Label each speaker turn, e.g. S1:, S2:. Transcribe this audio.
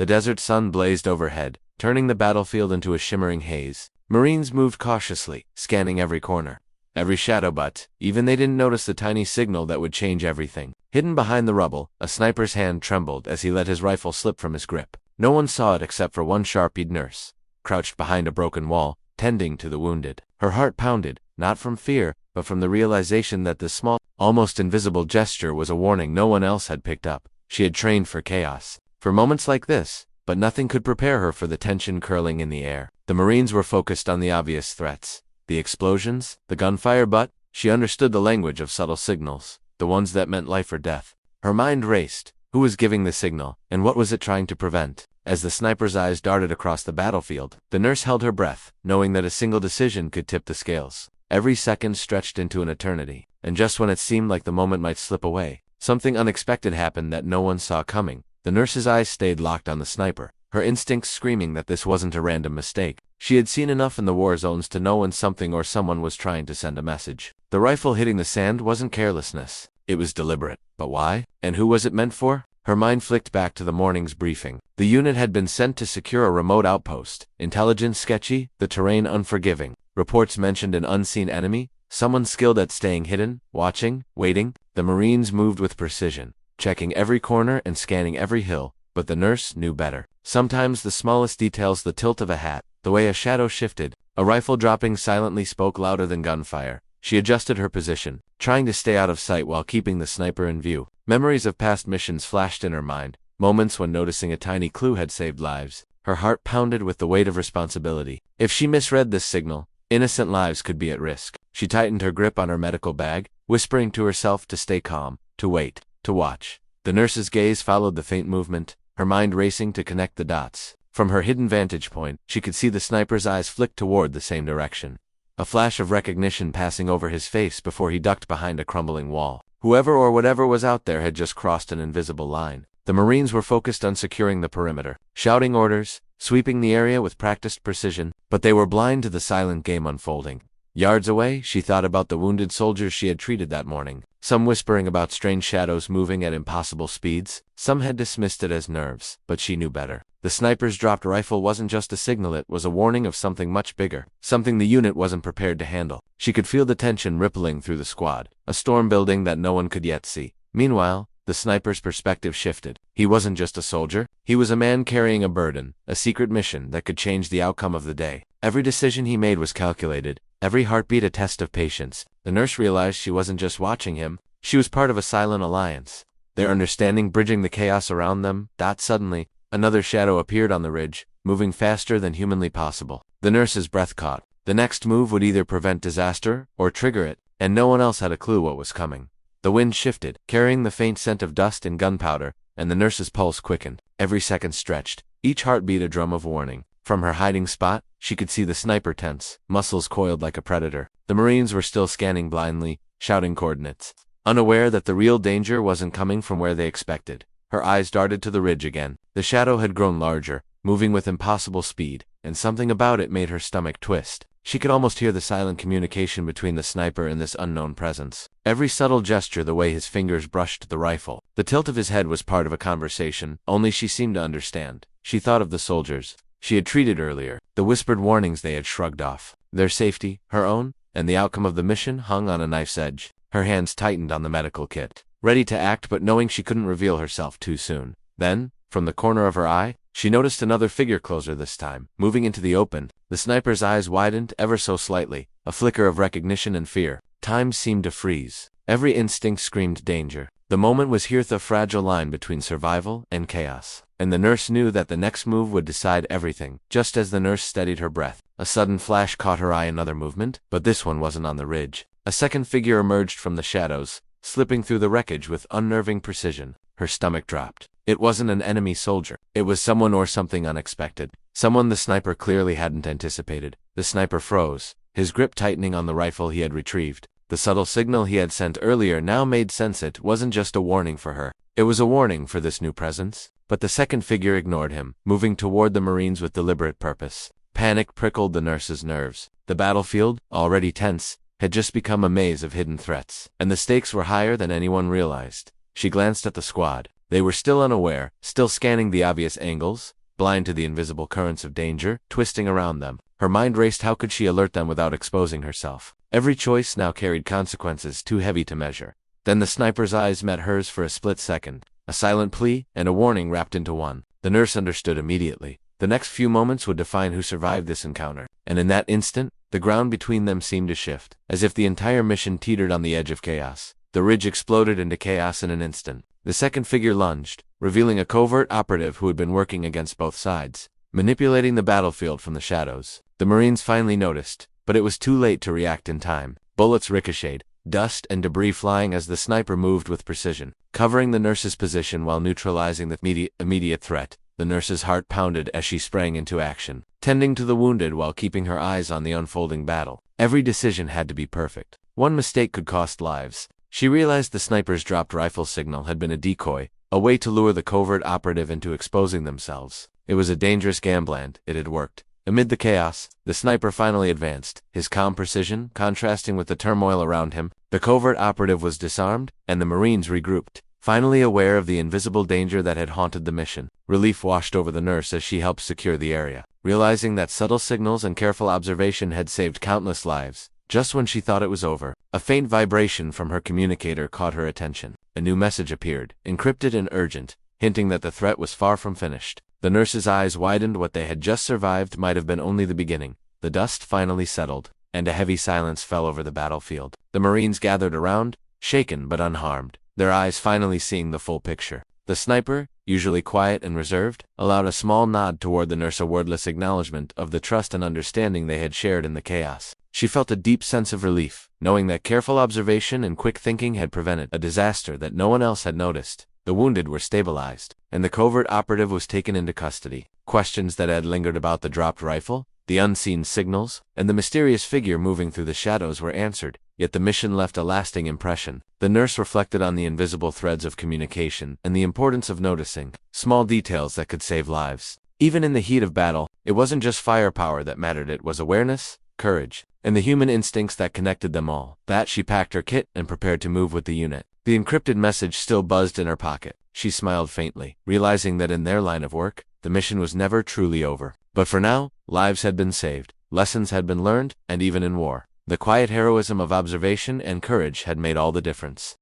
S1: The desert sun blazed overhead, turning the battlefield into a shimmering haze. Marines moved cautiously, scanning every corner, every shadow, but even they didn't notice the tiny signal that would change everything. Hidden behind the rubble, a sniper's hand trembled as he let his rifle slip from his grip. No one saw it except for one sharp-eyed nurse, crouched behind a broken wall, tending to the wounded. Her heart pounded, not from fear, but from the realization that this small, almost invisible gesture was a warning no one else had picked up. She had trained for chaos, for moments like this, but nothing could prepare her for the tension curling in the air. The Marines were focused on the obvious threats, the explosions, the gunfire, but she understood the language of subtle signals, the ones that meant life or death. Her mind raced. Who was giving the signal, and what was it trying to prevent? As the sniper's eyes darted across the battlefield, the nurse held her breath, knowing that a single decision could tip the scales. Every second stretched into an eternity, and just when it seemed like the moment might slip away, something unexpected happened that no one saw coming. The nurse's eyes stayed locked on the sniper, her instincts screaming that this wasn't a random mistake. She had seen enough in the war zones to know when something or someone was trying to send a message. The rifle hitting the sand wasn't carelessness. It was deliberate. But why? And who was it meant for? Her mind flicked back to the morning's briefing. The unit had been sent to secure a remote outpost. Intelligence sketchy, the terrain unforgiving. Reports mentioned an unseen enemy, someone skilled at staying hidden, watching, waiting. The Marines moved with precision, checking every corner and scanning every hill, but the nurse knew better. Sometimes the smallest details, the tilt of a hat, the way a shadow shifted, a rifle dropping silently, spoke louder than gunfire. She adjusted her position, trying to stay out of sight while keeping the sniper in view. Memories of past missions flashed in her mind, moments when noticing a tiny clue had saved lives. Her heart pounded with the weight of responsibility. If she misread this signal, innocent lives could be at risk. She tightened her grip on her medical bag, whispering to herself to stay calm, to wait, to watch. The nurse's gaze followed the faint movement, her mind racing to connect the dots. From her hidden vantage point, she could see the sniper's eyes flick toward the same direction. A flash of recognition passing over his face before he ducked behind a crumbling wall. Whoever or whatever was out there had just crossed an invisible line. The Marines were focused on securing the perimeter, shouting orders, sweeping the area with practiced precision, but they were blind to the silent game unfolding. Yards away, she thought about the wounded soldiers she had treated that morning, some whispering about strange shadows moving at impossible speeds. Some had dismissed it as nerves, but she knew better. The sniper's dropped rifle wasn't just a signal, it was a warning of something much bigger, something the unit wasn't prepared to handle. She could feel the tension rippling through the squad, a storm building that no one could yet see. Meanwhile, the sniper's perspective shifted. He wasn't just a soldier, he was a man carrying a burden, a secret mission that could change the outcome of the day. Every decision he made was calculated, every heartbeat a test of patience. The nurse realized she wasn't just watching him, she was part of a silent alliance, their understanding bridging the chaos around them. Suddenly, another shadow appeared on the ridge, moving faster than humanly possible. The nurse's breath caught. The next move would either prevent disaster or trigger it, and no one else had a clue what was coming. The wind shifted, carrying the faint scent of dust and gunpowder, and the nurse's pulse quickened. Every second stretched, each heartbeat a drum of warning. From her hiding spot, she could see the sniper tense, muscles coiled like a predator. The Marines were still scanning blindly, shouting coordinates, unaware that the real danger wasn't coming from where they expected. Her eyes darted to the ridge again. The shadow had grown larger, moving with impossible speed, and something about it made her stomach twist. She could almost hear the silent communication between the sniper and this unknown presence. Every subtle gesture, the way his fingers brushed the rifle, the tilt of his head was part of a conversation only she seemed to understand. She thought of the soldiers she had treated earlier, the whispered warnings they had shrugged off. Their safety, her own, and the outcome of the mission hung on a knife's edge. Her hands tightened on the medical kit, ready to act but knowing she couldn't reveal herself too soon. Then, from the corner of her eye, she noticed another figure closer this time, moving into the open. The sniper's eyes widened ever so slightly, a flicker of recognition and fear. Time seemed to freeze. Every instinct screamed danger. The moment was here, the fragile line between survival and chaos. And the nurse knew that the next move would decide everything. Just as the nurse steadied her breath, a sudden flash caught her eye. Another movement, but this one wasn't on the ridge. A second figure emerged from the shadows, slipping through the wreckage with unnerving precision. Her stomach dropped. It wasn't an enemy soldier. It was someone or something unexpected. Someone the sniper clearly hadn't anticipated. The sniper froze, his grip tightening on the rifle he had retrieved. The subtle signal he had sent earlier now made sense. It wasn't just a warning for her. It was a warning for this new presence. But the second figure ignored him, moving toward the Marines with deliberate purpose. Panic prickled the nurse's nerves. The battlefield, already tense, had just become a maze of hidden threats, and the stakes were higher than anyone realized. She glanced at the squad. They were still unaware, still scanning the obvious angles, blind to the invisible currents of danger twisting around them. Her mind raced. How could she alert them without exposing herself? Every choice now carried consequences too heavy to measure. Then the sniper's eyes met hers for a split second, a silent plea and a warning wrapped into one. The nurse understood immediately. The next few moments would define who survived this encounter, and in that instant, the ground between them seemed to shift, as if the entire mission teetered on the edge of chaos. The ridge exploded into chaos in an instant. The second figure lunged, revealing a covert operative who had been working against both sides, manipulating the battlefield from the shadows. The Marines finally noticed, but it was too late to react in time. Bullets ricocheted, dust and debris flying as the sniper moved with precision, covering the nurse's position while neutralizing the immediate threat. The nurse's heart pounded as she sprang into action, tending to the wounded while keeping her eyes on the unfolding battle. Every decision had to be perfect. One mistake could cost lives. She realized the sniper's dropped rifle signal had been a decoy, a way to lure the covert operative into exposing themselves. It was a dangerous gamble and it had worked. Amid the chaos, the sniper finally advanced, his calm precision contrasting with the turmoil around him. The covert operative was disarmed, and the Marines regrouped, finally aware of the invisible danger that had haunted the mission. Relief washed over the nurse as she helped secure the area, realizing that subtle signals and careful observation had saved countless lives. Just when she thought it was over, a faint vibration from her communicator caught her attention. A new message appeared, encrypted and urgent, hinting that the threat was far from finished. The nurse's eyes widened. What they had just survived might have been only the beginning. The dust finally settled, and a heavy silence fell over the battlefield. The Marines gathered around, shaken but unharmed, their eyes finally seeing the full picture. The sniper, usually quiet and reserved, allowed a small nod toward the nurse, a wordless acknowledgement of the trust and understanding they had shared in the chaos. She felt a deep sense of relief, knowing that careful observation and quick thinking had prevented a disaster that no one else had noticed. The wounded were stabilized, and the covert operative was taken into custody. Questions that had lingered about the dropped rifle, the unseen signals, and the mysterious figure moving through the shadows were answered, yet the mission left a lasting impression. The nurse reflected on the invisible threads of communication and the importance of noticing small details that could save lives. Even in the heat of battle, it wasn't just firepower that mattered, it was awareness, courage, and the human instincts that connected them all. That she packed her kit and prepared to move with the unit. The encrypted message still buzzed in her pocket. She smiled faintly, realizing that in their line of work, the mission was never truly over. But for now, lives had been saved, lessons had been learned, and even in war, the quiet heroism of observation and courage had made all the difference.